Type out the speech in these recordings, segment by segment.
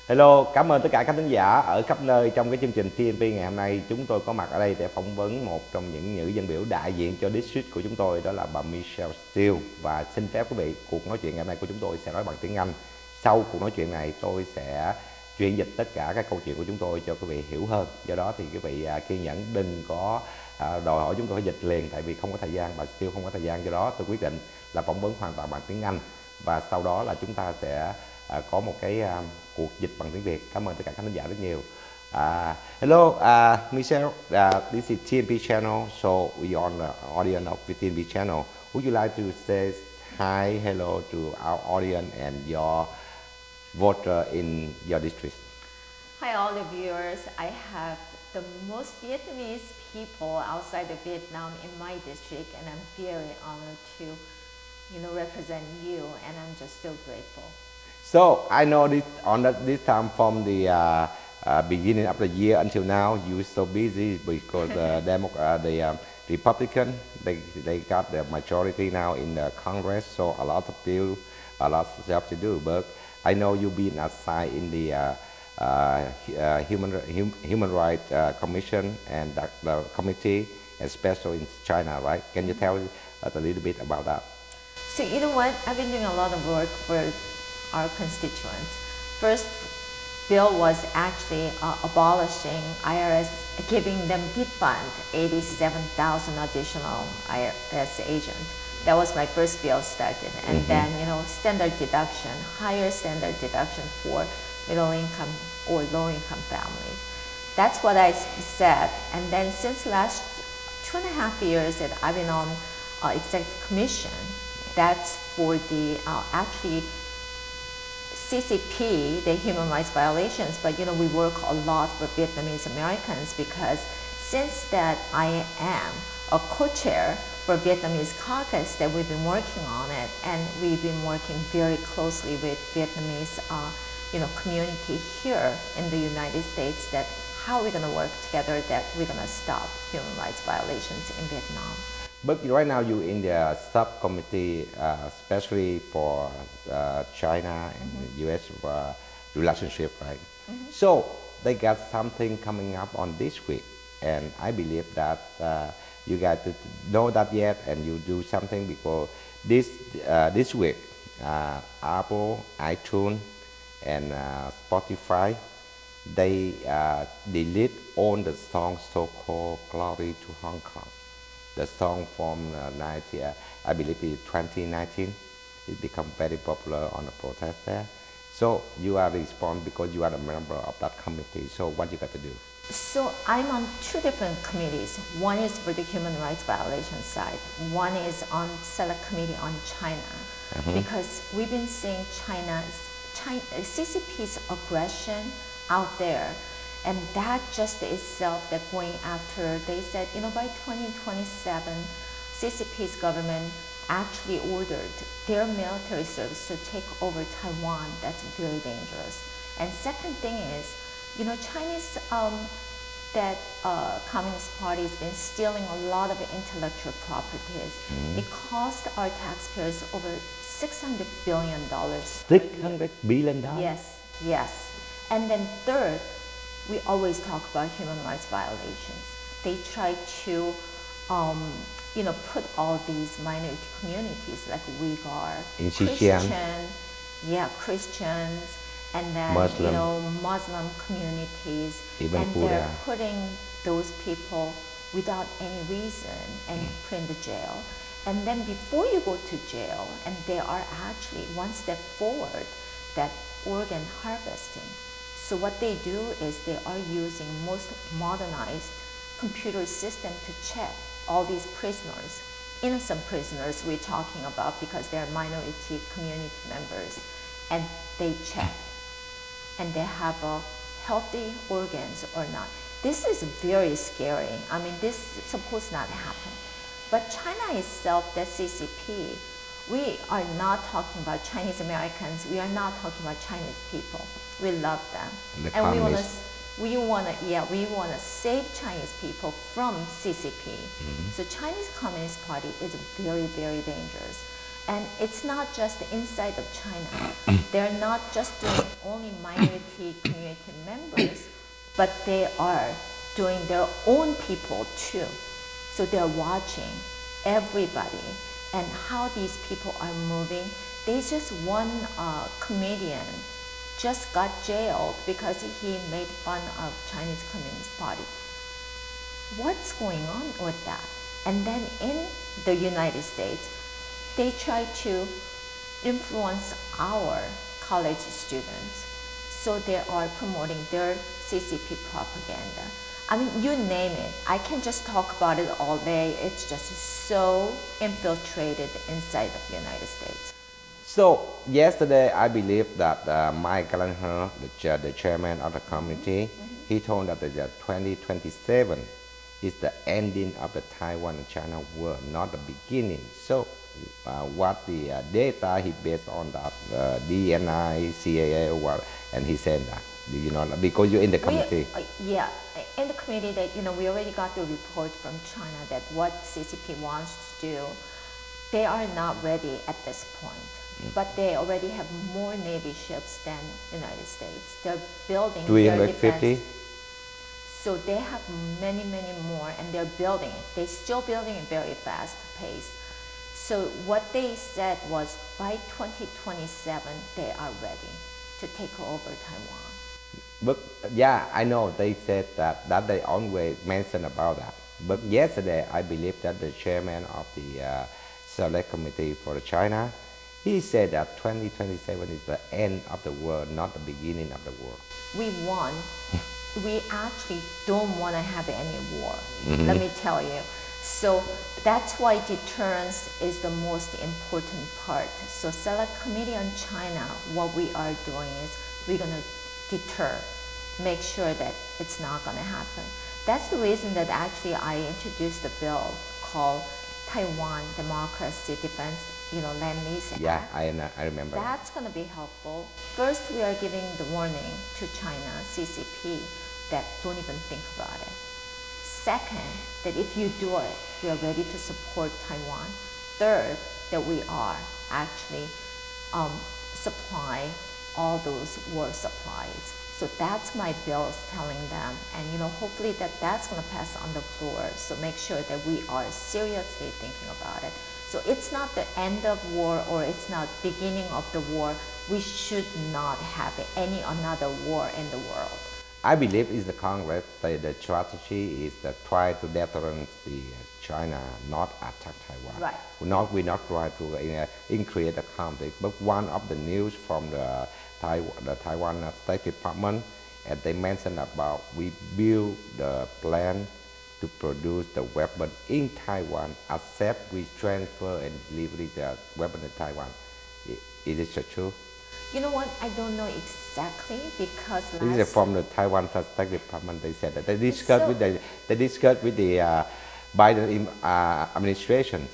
Hello, cảm ơn tất cả các thính giả ở khắp nơi trong cái chương trình TNP ngày hôm nay. Chúng tôi có mặt ở đây để phỏng vấn một trong những nữ dân biểu đại diện cho district của chúng tôi, đó là bà Michelle Steele. Và xin phép quý vị, cuộc nói chuyện ngày hôm nay của chúng tôi sẽ nói bằng tiếng Anh. Sau cuộc nói chuyện này tôi sẽ chuyển dịch tất cả các câu chuyện của chúng tôi cho quý vị hiểu hơn. Do đó thì quý vị kiên nhẫn, đừng có đòi hỏi chúng tôi phải dịch liền, tại vì không có thời gian, bà Steele không có thời gian. Do đó tôi quyết định là phỏng vấn hoàn toàn bằng tiếng Anh, và sau đó là chúng ta sẽ có một cái cuộc dịch bằng tiếng Việt. Cảm ơn tất cả các khán giả rất nhiều. Hello, Michelle, this is TNP channel, so we on the audience of the TNP channel. Would you like to say hi, hello to our audience and your voter in your district? Hi all the viewers. I have the most Vietnamese people outside of Vietnam in my district, and I'm very honored to, represent you, and I'm just so grateful. So I know this time from the beginning of the year until now, you're so busy because the Republican they got the majority now in the Congress, so a lot of bill, a lot of job to do. But I know you've been assigned in the Human Rights Commission and the committee, especially in China, right? Can you tell us a little bit about that? So you know what? I've been doing a lot of work for our constituents. First bill was actually abolishing IRS, giving them defund 87,000 additional IRS agents. That was my first bill started. And then, standard deduction, higher standard deduction for middle income or low income families. That's what I said. And then since last 2.5 years that I've been on executive commission, that's for the actually CCP, the human rights violations, but we work a lot for Vietnamese Americans, because since that I am a co-chair for Vietnamese caucus, that we've been working on it, and we've been working very closely with Vietnamese community here in the United States, that how we're going to work together, that we're going to stop human rights violations in Vietnam. But right now you're in the subcommittee, especially for China and the U.S. Relationship, right? So they got something coming up on this week, and I believe that you got to know that yet, and you do something because this week, Apple, iTunes, and Spotify, they delete all the songs so-called "Glory to Hong Kong." The song from I believe in 2019, it become very popular on the protest there. So you are responsible because you are a member of that committee. So what you got to do? So I'm on two different committees. One is for the human rights violation side. One is on select committee on China, because we've been seeing CCP's aggression out there. And that just itself, that going after, they said, by 2027, CCP's government actually ordered their military service to take over Taiwan. That's very dangerous. And second thing is, Chinese, that Communist Party has been stealing a lot of intellectual properties. It cost our taxpayers over $600 billion. $600 billion? Yes. And then third, we always talk about human rights violations. They try to, put all these minority communities like Uyghur, Christians, and then Muslim communities, even and Buddha. They're putting those people without any reason and put in the jail. And then before you go to jail, and they are actually one step forward, that organ harvesting. So what they do is they are using most modernized computer system to check all these prisoners, innocent prisoners we're talking about, because they're minority community members, and they check, and they have healthy organs or not. This is very scary. I mean, this is supposed not to happen. But China itself, the CCP, we are not talking about Chinese Americans. We are not talking about Chinese people. We love them, and we want to save Chinese people from CCP. So Chinese Communist Party is very, very dangerous. And it's not just inside of China. They're not just doing only minority community members, but they are doing their own people too. So they're watching everybody and how these people are moving. There's just one comedian just got jailed because he made fun of Chinese Communist Party. What's going on with that? And then in the United States, they try to influence our college students. So they are promoting their CCP propaganda. I mean, you name it. I can just talk about it all day. It's just so infiltrated inside of the United States. So yesterday, I believe that Mike Gallagher, the chairman of the committee, he told that the 2027 is the ending of the Taiwan and China war, not the beginning. So what the data he based on that DNI, CAA, or what, and he said that, do you know, because you're in the committee. Yeah, in the committee that, we already got the report from China that what CCP wants to do, they are not ready at this point. But they already have more Navy ships than United States. They're building 350? So they have many, many more, and they're building it. They're still building at very fast pace. So what they said was by 2027, they are ready to take over Taiwan. But yeah, I know they said that they always mention about that. But yesterday, I believe that the chairman of the Select Committee for China, he said that 2027 is the end of the war, not the beginning of the war. We won. We actually don't want to have any war, let me tell you. So that's why deterrence is the most important part. So Select Committee on China, what we are doing is we're going to deter, make sure that it's not going to happen. That's the reason that actually I introduced a bill called Taiwan Democracy Defense, Land Lease Act. Yeah, I remember. That's going to be helpful. First, we are giving the warning to China, CCP, that don't even think about it. Second, that if you do it, we are ready to support Taiwan. Third, that we are actually supplying all those war supplies. So that's my bills telling them, and hopefully that's going to pass on the floor. So make sure that we are seriously thinking about it. So it's not the end of war, or it's not beginning of the war. We should not have any another war in the world. I believe is the Congress, the strategy is to try to deterrence the China, not attack Taiwan. Right. We not try to increase the conflict. But one of the news from the Taiwan State Department, and they mentioned about we build the plan to produce the weapon in Taiwan, except we transfer and deliver the weapon to Taiwan. Is it true? You know what? I don't know exactly because this is from the Taiwan State Department. They said that they discussed with the Biden administration.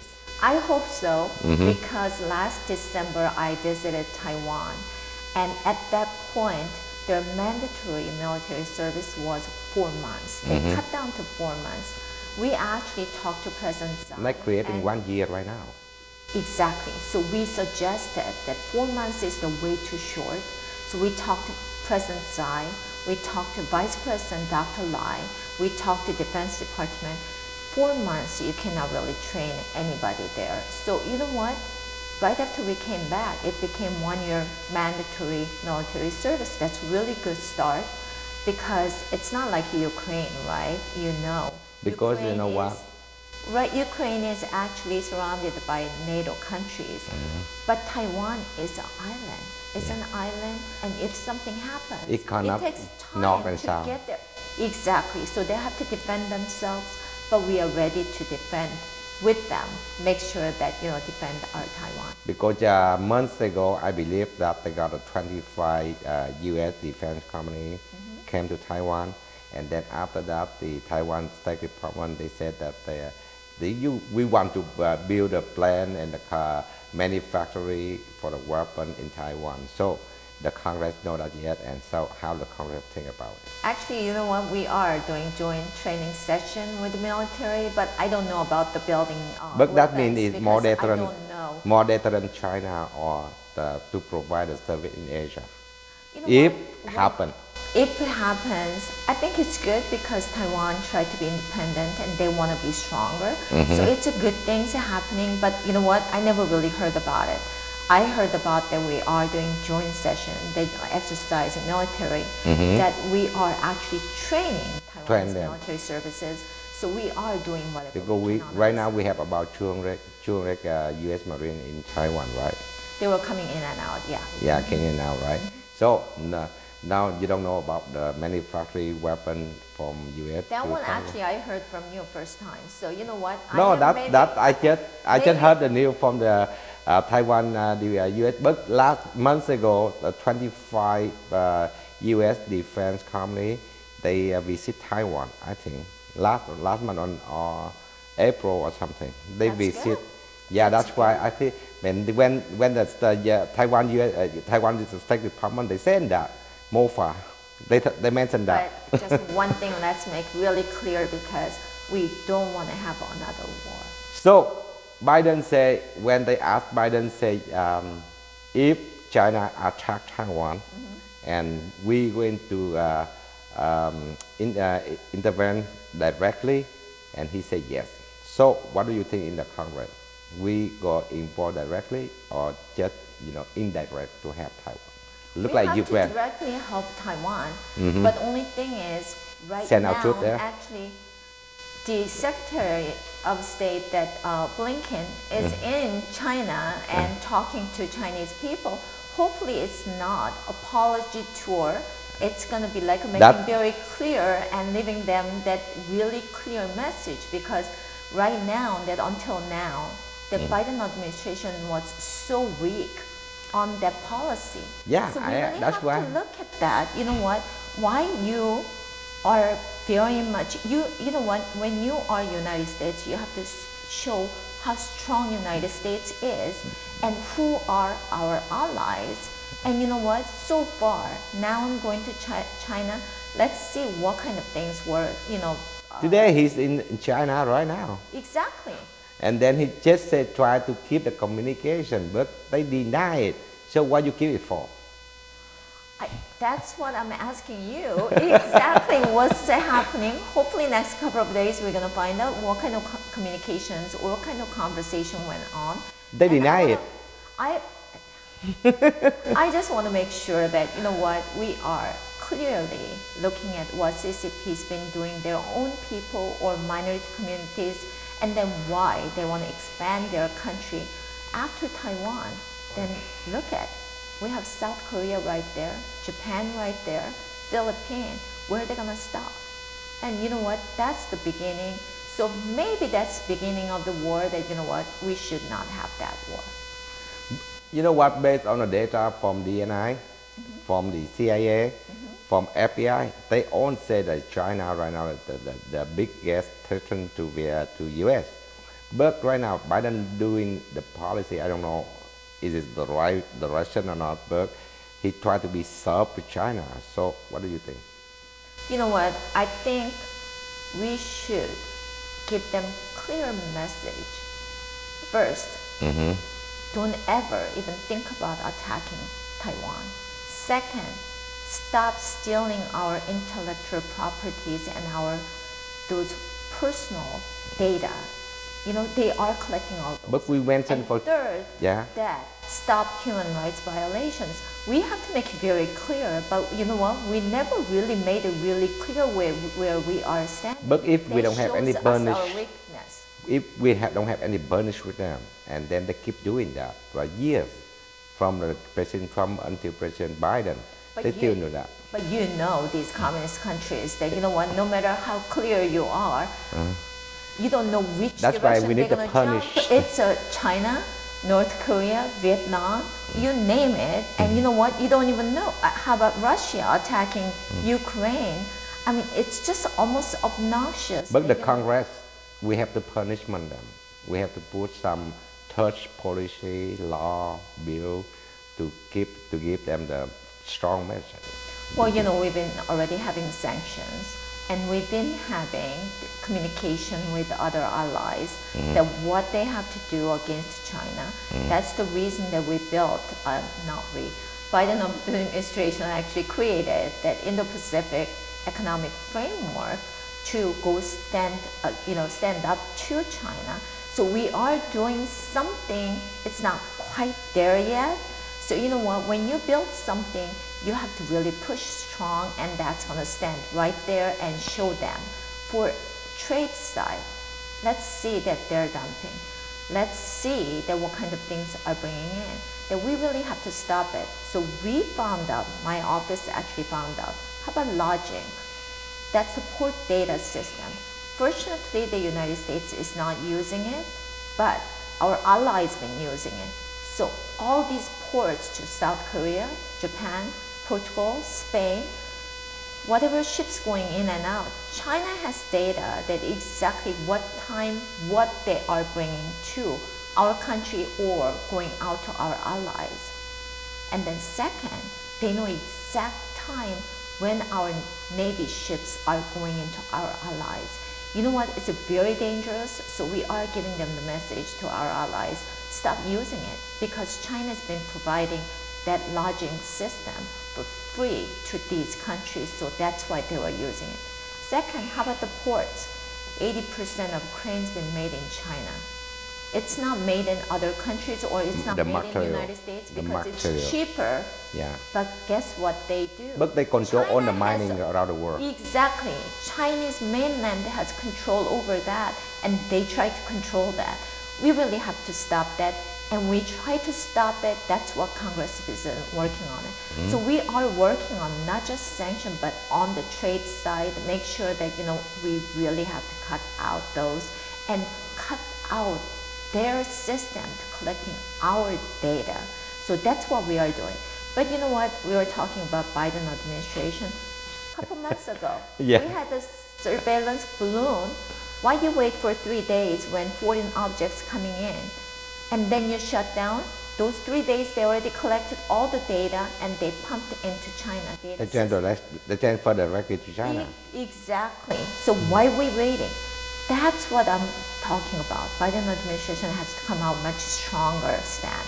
I hope so, because last December I visited Taiwan, and at that point their mandatory military service was 4 months. They cut down to 4 months. We actually talked to President Tsai. Like creating 1 year right now. Exactly. So we suggested that 4 months is the way too short. So we talked to President Tsai, we talked to Vice President Dr. Lai, we talked to Defense Department. 4 months, you cannot really train anybody there. So you know what? Right after we came back, it became 1 year mandatory military service. That's really good start, because it's not like Ukraine, right? Because Ukraine, you know what? Right, Ukraine is actually surrounded by NATO countries, but Taiwan is an island. It's an island, and if something happens, it takes time to get there. Exactly, so they have to defend themselves, but we are ready to defend with them, make sure that, defend our Taiwan. Because months ago, I believe that they got a 25 U.S. defense company came to Taiwan, and then after that, the Taiwan State Department, they said that we want to build a plant and a manufactory for the weapon in Taiwan. So the Congress know that yet, and so how the Congress think about it? Actually, you know what? We are doing joint training session with the military, but I don't know about the building. But that means it's more deterrent. I don't know more data than China or to provide a service in Asia? You know If what? happen. If it happens, I think it's good because Taiwan tried to be independent and they want to be stronger. So it's a good thing happening. But you know what? I never really heard about it. I heard about that we are doing joint session, they exercise in military, that we are actually training Taiwan's military services. So we are doing whatever Because we can on right this. now we have about 200 U.S. Marine in Taiwan, right? They were coming in and out, yeah. Yeah, came in now, right? So now you don't know about the manufacturing weapon from U.S. That to one Taiwan. actually I heard from you first time. So you know what? No, maybe- I just maybe- heard the news from the Taiwan, the U.S. But last month ago, 25 U.S. defense company they visit Taiwan. I think last month on April or something they That's visit. good. Yeah, That's that's why I think when the Taiwan U.S. Taiwan State Department they send that MOFA. They mentioned that. But just one thing, let's make really clear because we don't want to have another war. So Biden say when they asked Biden say if China attack Taiwan and we going to intervene directly, and he said yes. So what do you think in the Congress? We go involved directly or just indirect to help Taiwan? Look We like have Ukraine. to directly help Taiwan, but only thing is right Send our now troops there? actually the Secretary of State that Blinken is in China and talking to Chinese people. Hopefully it's not apology tour. It's going to be like making That- very clear and leaving them that really clear message because right now that until now the Biden administration was so weak on that policy. Yeah, so we really that's have why. to look at that. You know what? Why you are very much you know what? When you are United States, you have to show how strong United States is and who are our allies. And you know what? So far, now I'm going to China. Let's see what kind of things were Today he's in China right now. exactly. And then he just said try to keep the communication, but they deny it. So what you keep it for? That's what I'm asking you. Exactly what's happening. Hopefully next couple of days we're gonna find out what kind of communications or what kind of conversation went on. They And deny it. I just want to make sure that you know what we are clearly looking at what CCP's been doing their own people or minority communities, and then why they want to expand their country after Taiwan. Then look at. We have South Korea right there, Japan right there, Philippines. Where are they gonna stop? And you know what? That's the beginning. So maybe that's the beginning of the war that, you know what, we should not have that war. You know what? Based on the data from DNI, from the CIA, from FBI, they all say that China right now is the biggest threat to US. But right now, Biden doing the policy. I don't know, is it the right direction or not? But he tried to be soft with China. So what do you think? You know what? I think we should give them clear message. First, don't ever even think about attacking Taiwan. Second, stop stealing our intellectual properties and those personal data. You know, they are collecting all those. But we mentioned And for third, yeah. that stop human rights violations. We have to make it very clear, but you know what? We never really made it really clear where we are standing. But if we That don't have any shows us burnish, our weakness. if we don't have any burnish with them, and then they keep doing that for years, from the President Trump until President Biden, But they you- still do that. But you know these communist countries that you know what? No matter how clear you are, you don't know which That's why direction we need they're to gonna punish. jump. It's China, North Korea, Vietnam, you name it, and you know what? You don't even know. How about Russia attacking Ukraine? I mean, it's just almost obnoxious. But the that, you know, Congress, we have to punishment them. We have to put some touch policy, law, bill to give them the strong message. Well, you know, we've been already having sanctions, And we've been having communication with other allies that what they have to do against China. That's the reason that we built, Biden administration actually created that Indo-Pacific economic framework to go stand up to China. So we are doing something. It's not quite there yet. So you know what? When you build something, you have to really push strong, and that's going to stand right there and show them. For trade side, let's see that they're dumping. Let's see that what kind of things are bringing in. That we really have to stop it. So we found out, my office actually found out, how about lodging? That support data system. Fortunately, the United States is not using it, but our allies been using it. So all these ports to South Korea, Japan, Portugal, Spain, whatever ships going in and out, China has data that exactly what time, what they are bringing to our country or going out to our allies. And then second, they know exact time when our Navy ships are going into our allies. You know what? It's very dangerous. So we are giving them the message to our allies, stop using it, because China's been providing that lodging system for free to these countries. So that's why they were using it. Second, how about the ports? 80% of cranes been made in China. It's not made in other countries, or it's not made in the United States because it's cheaper. Yeah. But guess what they do? But they control all the mining around the world. Exactly. Chinese mainland has control over that, and they try to control that. We really have to stop that, and we try to stop it. That's what Congress is working on it. So we are working on not just sanction, but on the trade side, make sure that we really have to cut out those and cut out their system to collecting our data. So that's what we are doing. But you know what? We were talking about Biden administration a couple months ago. Yeah. We had this surveillance balloon. Why you wait for 3 days when foreign objects coming in, and then you shut down? Those 3 days they already collected all the data and they pumped into China data. They transfer directly to China. Exactly. So why we waiting? That's what I'm talking about. Biden administration has to come out much stronger stand.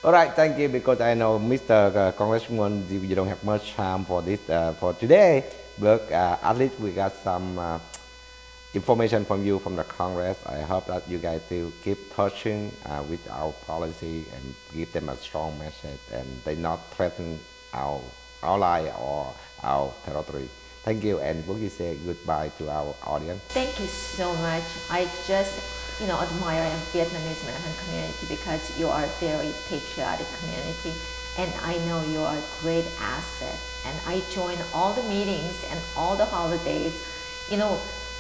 All right, thank you, because I know Mr. Congressman, you don't have much time for this for today, but at least we got some information from you from the Congress. I hope that you guys will keep touching with our policy and give them a strong message, and they not threaten our ally or our territory. Thank you, and will you say goodbye to our audience? Thank you so much. I just admire Vietnamese American community because you are a very patriotic community, and I know you are a great asset. And I join all the meetings and all the holidays.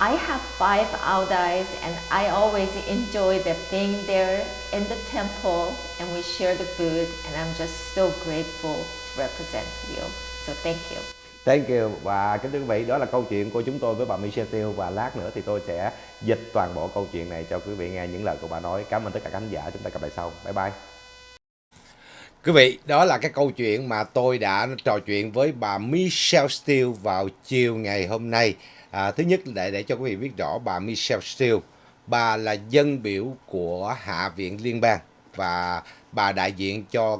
I have 5 Audais, and I always enjoy the being there in the temple, and we share the food, and I'm just so grateful to represent you. So thank you. Thank you. Và kính thưa quý vị, đó là câu chuyện của chúng tôi với bà Michelle Steel, và lát nữa thì tôi sẽ dịch toàn bộ câu chuyện này cho quý vị nghe những lời của bà nói. Cảm ơn tất cả khán giả, chúng ta gặp lại sau. Bye bye. Quý vị, đó là cái câu chuyện mà tôi đã trò chuyện với bà Michelle Steel vào chiều ngày hôm nay. Thứ nhất là để cho quý vị biết rõ, bà Michelle Steel, bà là dân biểu của Hạ viện Liên bang, và bà đại diện cho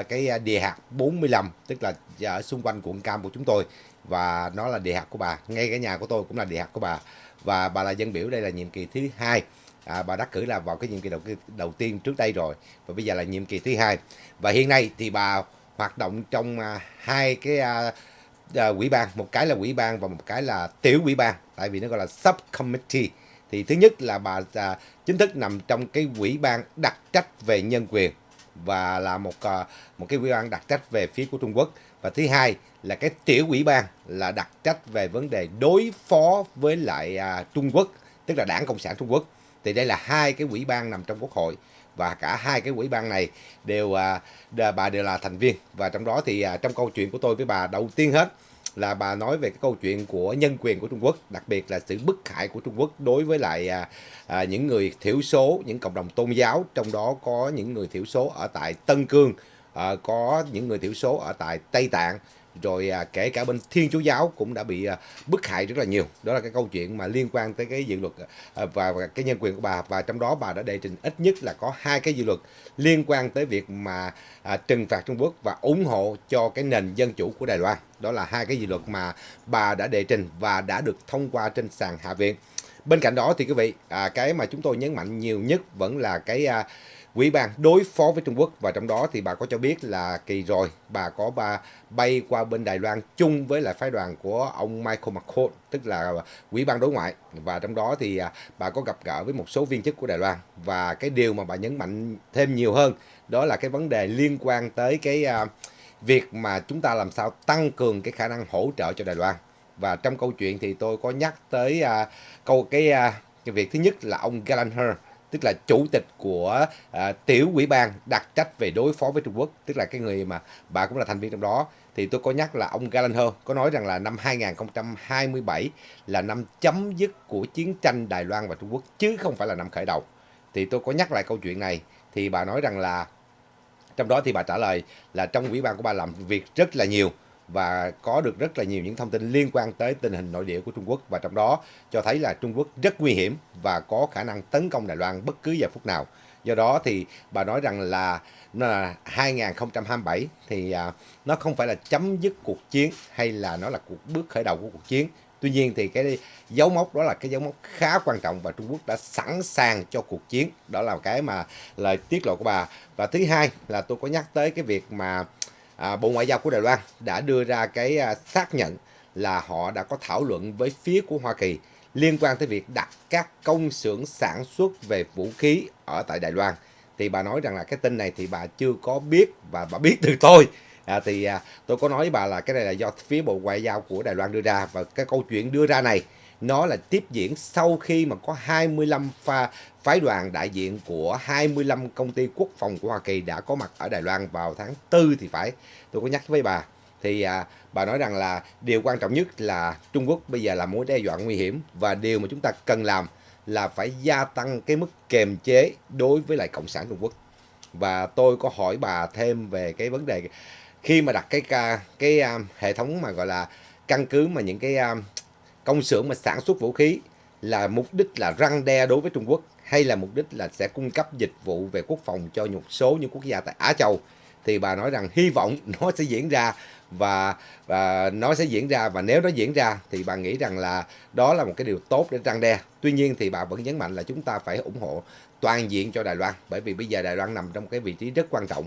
cái địa hạt 45, tức là ở xung quanh quận Cam của chúng tôi, và nó là địa hạt của bà. Ngay cái nhà của tôi cũng là địa hạt của bà, và bà là dân biểu. Đây là nhiệm kỳ thứ 2. Bà đắc cử là vào cái nhiệm kỳ đầu tiên trước đây rồi, và bây giờ là nhiệm kỳ thứ 2. Và hiện nay thì bà hoạt động trong 2 cái ủy ban, một cái là ủy ban và một cái là tiểu ủy ban, tại vì nó gọi là subcommittee. Thì thứ nhất là bà chính thức nằm trong cái ủy ban đặc trách về nhân quyền, và là một cái ủy ban đặc trách về phía của Trung Quốc. Và thứ hai là cái tiểu ủy ban là đặc trách về vấn đề đối phó với lại Trung Quốc, tức là Đảng Cộng sản Trung Quốc. Thì đây là 2 cái ủy ban nằm trong Quốc hội, và cả 2 cái ủy ban này bà đều là thành viên. Và trong đó thì trong câu chuyện của tôi với bà, đầu tiên hết là bà nói về cái câu chuyện của nhân quyền của Trung Quốc, đặc biệt là sự bức hại của Trung Quốc đối với lại những người thiểu số, những cộng đồng tôn giáo, trong đó có những người thiểu số ở tại Tân Cương, có những người thiểu số ở tại Tây Tạng, rồi kể cả bên Thiên Chúa giáo cũng đã bị bức hại rất là nhiều. Đó là cái câu chuyện mà liên quan tới cái dự luật và cái nhân quyền của bà, và trong đó bà đã đệ trình ít nhất là có 2 cái dự luật liên quan tới việc mà trừng phạt Trung Quốc và ủng hộ cho cái nền dân chủ của Đài Loan. Đó là 2 cái dự luật mà bà đã đệ trình và đã được thông qua trên sàn Hạ viện. Bên cạnh đó thì quý vị, cái mà chúng tôi nhấn mạnh nhiều nhất vẫn là cái Ủy ban đối phó với Trung Quốc, và trong đó thì bà có cho biết là kỳ rồi bà có bay qua bên Đài Loan chung với lại phái đoàn của ông Michael McCall, tức là Ủy ban đối ngoại, và trong đó thì bà có gặp gỡ với một số viên chức của Đài Loan, và cái điều mà bà nhấn mạnh thêm nhiều hơn đó là cái vấn đề liên quan tới cái việc mà chúng ta làm sao tăng cường cái khả năng hỗ trợ cho Đài Loan. Và trong câu chuyện thì tôi có nhắc tới cái việc thứ nhất là ông Gallagher, tức là chủ tịch của tiểu ủy ban đặc trách về đối phó với Trung Quốc, tức là cái người mà bà cũng là thành viên trong đó. Thì tôi có nhắc là ông Gallagher có nói rằng là năm 2027 là năm chấm dứt của chiến tranh Đài Loan và Trung Quốc, chứ không phải là năm khởi đầu. Thì tôi có nhắc lại câu chuyện này, thì bà nói rằng là trong đó thì bà trả lời là trong ủy ban của bà làm việc rất là nhiều và có được rất là nhiều những thông tin liên quan tới tình hình nội địa của Trung Quốc, và trong đó cho thấy là Trung Quốc rất nguy hiểm và có khả năng tấn công Đài Loan bất cứ giờ phút nào. Do đó thì bà nói rằng là nó là 2027 thì nó không phải là chấm dứt cuộc chiến hay là nó là bước khởi đầu của cuộc chiến. Tuy nhiên thì cái dấu mốc đó là cái dấu mốc khá quan trọng và Trung Quốc đã sẵn sàng cho cuộc chiến. Đó là cái mà lời tiết lộ của bà. Và thứ hai là tôi có nhắc tới cái việc mà Bộ Ngoại giao của Đài Loan đã đưa ra cái xác nhận là họ đã có thảo luận với phía của Hoa Kỳ liên quan tới việc đặt các công xưởng sản xuất về vũ khí ở tại Đài Loan. Thì bà nói rằng là cái tin này thì bà chưa có biết và bà biết từ tôi. Tôi có nói với bà là cái này là do phía Bộ Ngoại giao của Đài Loan đưa ra, và cái câu chuyện đưa ra này nó là tiếp diễn sau khi mà có 25 phái đoàn đại diện của 25 công ty quốc phòng của Hoa Kỳ đã có mặt ở Đài Loan vào tháng 4 thì phải. Tôi có nhắc với bà. Thì bà nói rằng là điều quan trọng nhất là Trung Quốc bây giờ là mối đe dọa nguy hiểm, và điều mà chúng ta cần làm là phải gia tăng cái mức kiềm chế đối với lại Cộng sản Trung Quốc. Và tôi có hỏi bà thêm về cái vấn đề khi mà đặt cái hệ thống mà gọi là căn cứ mà những cái công xưởng mà sản xuất vũ khí là mục đích là răn đe đối với Trung Quốc, hay là mục đích là sẽ cung cấp dịch vụ về quốc phòng cho một số những quốc gia tại Á Châu, thì bà nói rằng hy vọng nó sẽ diễn ra và nó sẽ diễn ra, và nếu nó diễn ra thì bà nghĩ rằng là đó là một cái điều tốt để răn đe. Tuy nhiên thì bà vẫn nhấn mạnh là chúng ta phải ủng hộ toàn diện cho Đài Loan, bởi vì bây giờ Đài Loan nằm trong cái vị trí rất quan trọng,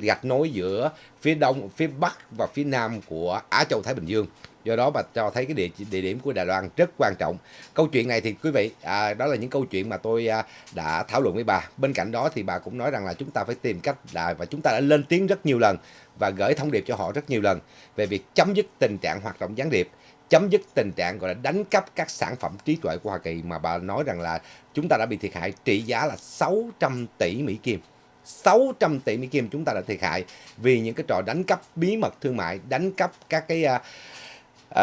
gạch nối giữa phía đông, phía bắc và phía nam của Á Châu Thái Bình Dương. Do đó bà cho thấy cái địa điểm của Đài Loan rất quan trọng. Câu chuyện này thì quý vị, đó là những câu chuyện mà tôi đã thảo luận với bà. Bên cạnh đó thì bà cũng nói rằng là chúng ta phải tìm cách và chúng ta đã lên tiếng rất nhiều lần và gửi thông điệp cho họ rất nhiều lần về việc chấm dứt tình trạng hoạt động gián điệp, chấm dứt tình trạng gọi là đánh cắp các sản phẩm trí tuệ của Hoa Kỳ, mà bà nói rằng là chúng ta đã bị thiệt hại trị giá là 600 tỷ Mỹ Kim. 600 tỷ Mỹ Kim chúng ta đã thiệt hại vì những cái trò đánh cắp bí mật thương mại, đánh cắp các cái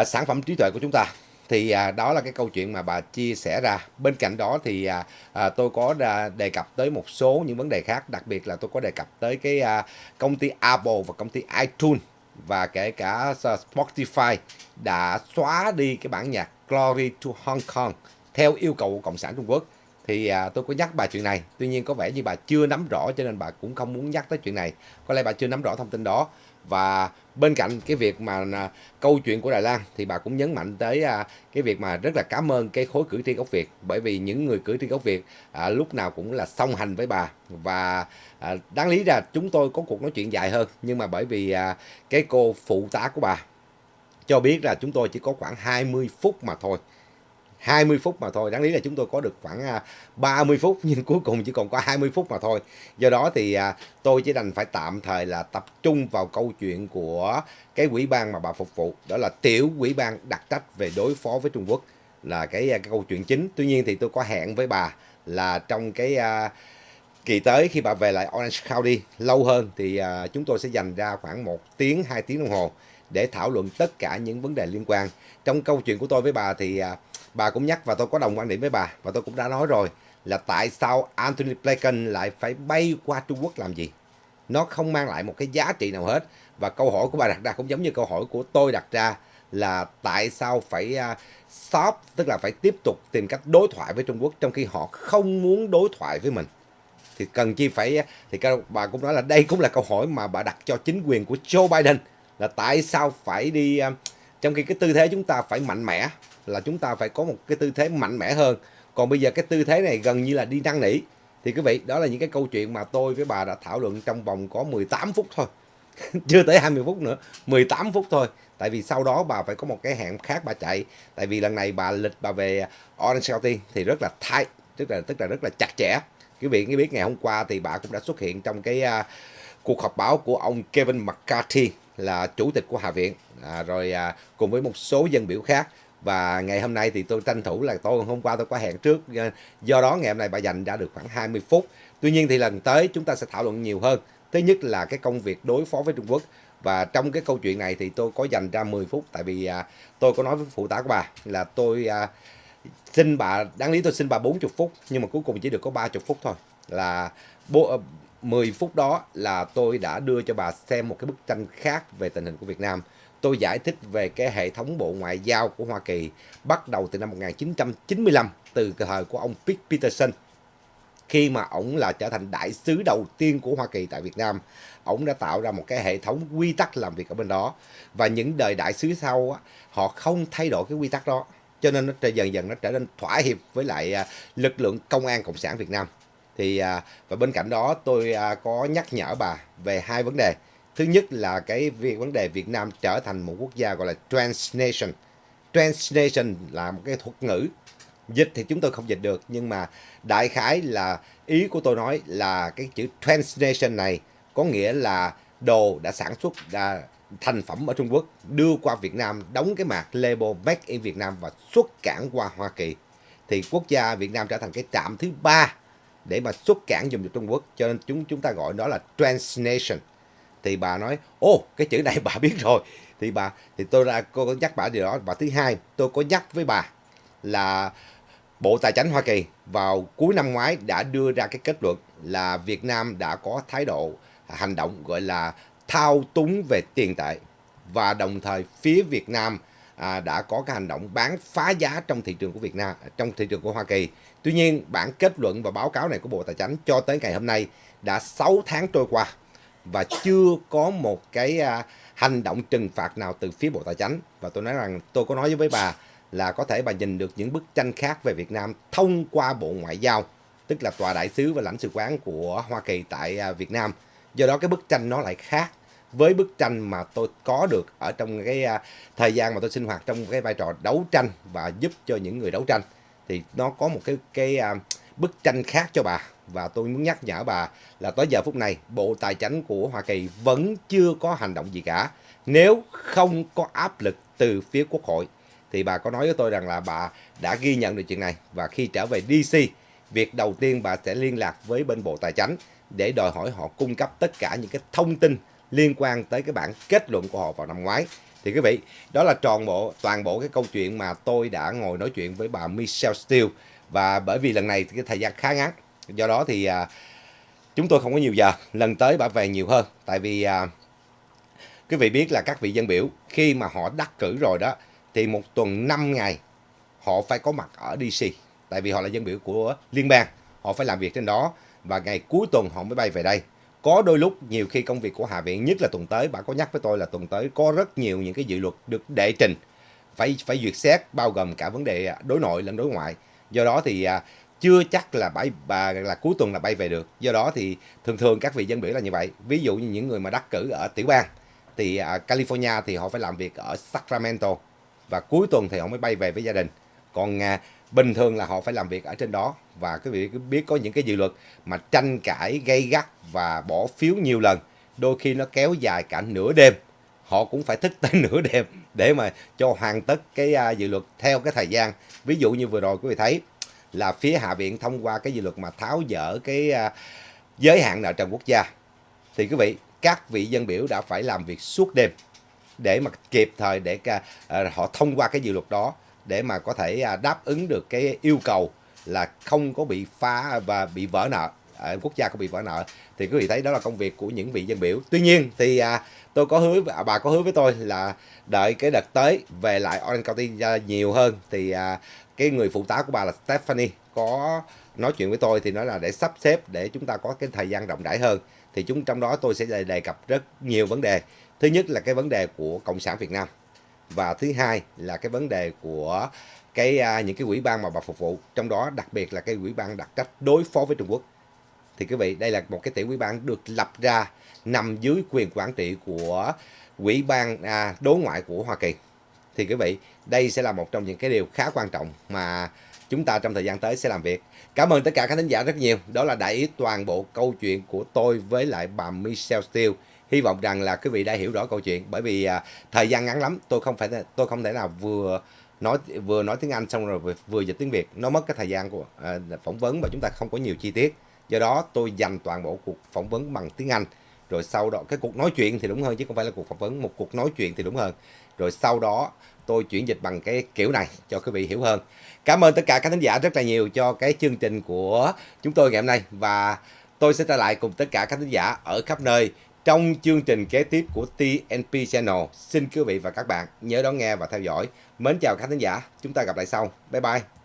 sản phẩm trí tuệ của chúng ta. Thì đó là cái câu chuyện mà bà chia sẻ ra. Bên cạnh đó thì tôi có đề cập tới một số những vấn đề khác, đặc biệt là tôi có đề cập tới cái công ty Apple và công ty iTunes, và kể cả Spotify đã xóa đi cái bản nhạc Glory to Hong Kong theo yêu cầu của Cộng sản Trung Quốc. Thì tôi có nhắc bà chuyện này, tuy nhiên có vẻ như bà chưa nắm rõ cho nên bà cũng không muốn nhắc tới chuyện này. Có lẽ bà chưa nắm rõ thông tin đó. Và bên cạnh cái việc mà câu chuyện của Đài Loan thì bà cũng nhấn mạnh tới cái việc mà rất là cảm ơn cái khối cử tri gốc Việt, bởi vì những người cử tri gốc Việt lúc nào cũng là song hành với bà. Và đáng lý ra chúng tôi có cuộc nói chuyện dài hơn, nhưng mà bởi vì cái cô phụ tá của bà cho biết là chúng tôi chỉ có khoảng 20 phút mà thôi. 20 phút mà thôi, đáng lý là chúng tôi có được khoảng 30 phút nhưng cuối cùng chỉ còn có 20 phút mà thôi. Do đó thì tôi chỉ đành phải tạm thời là tập trung vào câu chuyện của cái ủy ban mà bà phục vụ, đó là tiểu ủy ban đặc trách về đối phó với Trung Quốc, là cái câu chuyện chính. Tuy nhiên thì tôi có hẹn với bà là trong cái kỳ tới khi bà về lại Orange County lâu hơn thì chúng tôi sẽ dành ra khoảng 1 tiếng, 2 tiếng đồng hồ để thảo luận tất cả những vấn đề liên quan. Trong câu chuyện của tôi với bà thì bà cũng nhắc và tôi có đồng quan điểm với bà, và tôi cũng đã nói rồi là tại sao Anthony Blinken lại phải bay qua Trung Quốc làm gì. nó không mang lại một cái giá trị nào hết. Và câu hỏi của bà đặt ra cũng giống như câu hỏi của tôi đặt ra, là tại sao phải stop, tức là phải tiếp tục tìm cách đối thoại với Trung Quốc trong khi họ không muốn đối thoại với mình. Thì cần chi phải, thì bà cũng nói là đây cũng là câu hỏi mà bà đặt cho chính quyền của Joe Biden, là tại sao phải đi, trong khi cái tư thế chúng ta phải mạnh mẽ, là chúng ta phải có một cái tư thế mạnh mẽ hơn, còn bây giờ cái tư thế này gần như là đi năn nỉ. Thì quý vị, đó là những cái câu chuyện mà tôi với bà đã thảo luận trong vòng có 18 phút thôi. Chưa tới 20 phút nữa, 18 phút thôi. Tại vì sau đó bà phải có một cái hẹn khác bà chạy. Tại vì lần này lịch bà về Orange County thì rất là tight, tức là rất là chặt chẽ. Quý vị biết ngày hôm qua thì bà cũng đã xuất hiện trong cái cuộc họp báo của ông Kevin McCarthy, là chủ tịch của Hạ viện, cùng với một số dân biểu khác. Và ngày hôm nay thì tôi tranh thủ là hôm qua tôi có hẹn trước, do đó ngày hôm nay bà dành ra được khoảng 20 phút. Tuy nhiên thì lần tới chúng ta sẽ thảo luận nhiều hơn. Thứ nhất là cái công việc đối phó với Trung Quốc. Và trong cái câu chuyện này thì tôi có dành ra 10 phút. Tại vì tôi có nói với phụ tá của bà là tôi xin bà, đáng lý tôi xin bà 40 phút, nhưng mà cuối cùng chỉ được có 30 phút thôi. Là 10 phút đó là tôi đã đưa cho bà xem một cái bức tranh khác về tình hình của Việt Nam. Tôi giải thích về cái hệ thống bộ ngoại giao của Hoa Kỳ bắt đầu từ năm 1995, từ thời của ông Pete Peterson. Khi mà ổng là trở thành đại sứ đầu tiên của Hoa Kỳ tại Việt Nam, ổng đã tạo ra một cái hệ thống quy tắc làm việc ở bên đó. Và những đời đại sứ sau họ không thay đổi cái quy tắc đó, cho nên nó dần dần nó trở nên thỏa hiệp với lại lực lượng công an cộng sản Việt Nam. Thì và bên cạnh đó tôi có nhắc nhở bà về hai vấn đề. Thứ nhất là cái vấn đề Việt Nam trở thành một quốc gia gọi là transnation. Transnation là một cái thuật ngữ, dịch thì chúng tôi không dịch được, nhưng mà đại khái là ý của tôi nói là cái chữ transnation này có nghĩa là đồ đã sản xuất thành phẩm ở Trung Quốc đưa qua Việt Nam, đóng cái mác label Made in Việt Nam và xuất cảng qua Hoa Kỳ. Thì quốc gia Việt Nam trở thành cái trạm thứ 3 để mà xuất cảng dùng cho Trung Quốc, cho nên chúng ta gọi đó là transnation. Thì bà nói, cái chữ này bà biết rồi. Thì tôi có nhắc bà điều đó. Và thứ hai, tôi có nhắc với bà là Bộ Tài chính Hoa Kỳ vào cuối năm ngoái đã đưa ra cái kết luận là Việt Nam đã có thái độ hành động gọi là thao túng về tiền tệ, và đồng thời phía Việt Nam đã có cái hành động bán phá giá trong thị trường của Việt Nam, trong thị trường của Hoa Kỳ. Tuy nhiên bản kết luận và báo cáo này của Bộ Tài chính cho tới ngày hôm nay đã 6 tháng trôi qua và chưa có một cái hành động trừng phạt nào từ phía Bộ Tài chính. Và tôi nói rằng, tôi có nói với bà là có thể bà nhìn được những bức tranh khác về Việt Nam thông qua Bộ Ngoại giao, tức là tòa đại sứ và lãnh sự quán của Hoa Kỳ tại Việt Nam. Do đó cái bức tranh nó lại khác với bức tranh mà tôi có được ở trong cái thời gian mà tôi sinh hoạt trong cái vai trò đấu tranh và giúp cho những người đấu tranh. Thì nó có một cái bức tranh khác cho bà. Và tôi muốn nhắc nhở bà là tới giờ phút này Bộ Tài chính của Hoa Kỳ vẫn chưa có hành động gì cả. Nếu không có áp lực từ phía Quốc hội thì bà có nói với tôi rằng là bà đã ghi nhận được chuyện này. Và khi trở về DC, việc đầu tiên bà sẽ liên lạc với bên Bộ Tài chính để đòi hỏi họ cung cấp tất cả những cái thông tin liên quan tới cái bản kết luận của họ vào năm ngoái. Thì quý vị, đó là toàn bộ cái câu chuyện mà tôi đã ngồi nói chuyện với bà Michelle Steel. Và bởi vì lần này thì cái thời gian khá ngắn, do đó thì chúng tôi không có nhiều giờ. Lần tới bà về nhiều hơn. Tại vì quý vị biết là các vị dân biểu khi mà họ đắc cử rồi đó, thì một tuần 5 ngày họ phải có mặt ở DC. Tại vì họ là dân biểu của liên bang, họ phải làm việc trên đó. Và ngày cuối tuần họ mới bay về đây. Có đôi lúc nhiều khi công việc của Hạ viện, nhất là tuần tới, bà có nhắc với tôi là tuần tới có rất nhiều những cái dự luật được đệ trình, phải duyệt xét, bao gồm cả vấn đề đối nội lẫn đối ngoại. Do đó thì chưa chắc là là cuối tuần là bay về được. Do đó thì thường các vị dân biểu là như vậy. Ví dụ như những người mà đắc cử ở tiểu bang thì California thì họ phải làm việc ở Sacramento và cuối tuần thì họ mới bay về với gia đình. Còn bình thường là họ phải làm việc ở trên đó. Và quý vị biết có những cái dự luật mà tranh cãi gay gắt và bỏ phiếu nhiều lần, đôi khi nó kéo dài cả nửa đêm. Họ cũng phải thức tới nửa đêm để mà cho hoàn tất cái dự luật theo cái thời gian. Ví dụ như vừa rồi quý vị thấy là phía Hạ viện thông qua cái dự luật mà tháo dỡ cái giới hạn nợ trần quốc gia. Thì quý vị, các vị dân biểu đã phải làm việc suốt đêm để mà kịp thời để họ thông qua cái dự luật đó, để mà có thể đáp ứng được cái yêu cầu là không có bị phá và bị vỡ nợ. ở quốc gia không bị vỡ nợ. Thì quý vị thấy đó là công việc của những vị dân biểu. Tuy nhiên thì tôi có hứa, bà có hứa với tôi là đợi cái đợt tới về lại Orange County nhiều hơn, thì cái người phụ tá của bà là Stephanie có nói chuyện với tôi, thì nói là để sắp xếp để chúng ta có cái thời gian rộng rãi hơn. Thì trong đó tôi sẽ đề cập rất nhiều vấn đề. Thứ nhất là cái vấn đề của Cộng sản Việt Nam, và thứ hai là cái vấn đề của những cái ủy ban mà bà phục vụ, trong đó đặc biệt là cái ủy ban đặc trách đối phó với Trung Quốc. Thì quý vị, đây là một cái tiểu ủy ban được lập ra nằm dưới quyền quản trị của ủy ban đối ngoại của Hoa Kỳ. Thì quý vị, đây sẽ là một trong những cái điều khá quan trọng mà chúng ta trong thời gian tới sẽ làm việc. Cảm ơn tất cả các thính giả rất nhiều. Đó là đại ý toàn bộ câu chuyện của tôi với lại bà Michelle Steele. Hy vọng rằng là quý vị đã hiểu rõ câu chuyện, bởi vì thời gian ngắn lắm, tôi không thể nào vừa nói tiếng Anh xong rồi vừa dịch tiếng Việt, nó mất cái thời gian của phỏng vấn và chúng ta không có nhiều chi tiết. Do đó tôi dành toàn bộ cuộc phỏng vấn bằng tiếng Anh, rồi sau đó cái cuộc nói chuyện thì đúng hơn chứ không phải là cuộc phỏng vấn, một cuộc nói chuyện thì đúng hơn. Rồi sau đó tôi chuyển dịch bằng cái kiểu này cho quý vị hiểu hơn. Cảm ơn tất cả các thính giả rất là nhiều cho cái chương trình của chúng tôi ngày hôm nay, và tôi sẽ trở lại cùng tất cả các thính giả ở khắp nơi trong chương trình kế tiếp của TNP Channel. Xin quý vị và các bạn nhớ đón nghe và theo dõi. Mến chào các thính giả, chúng ta gặp lại sau. Bye bye.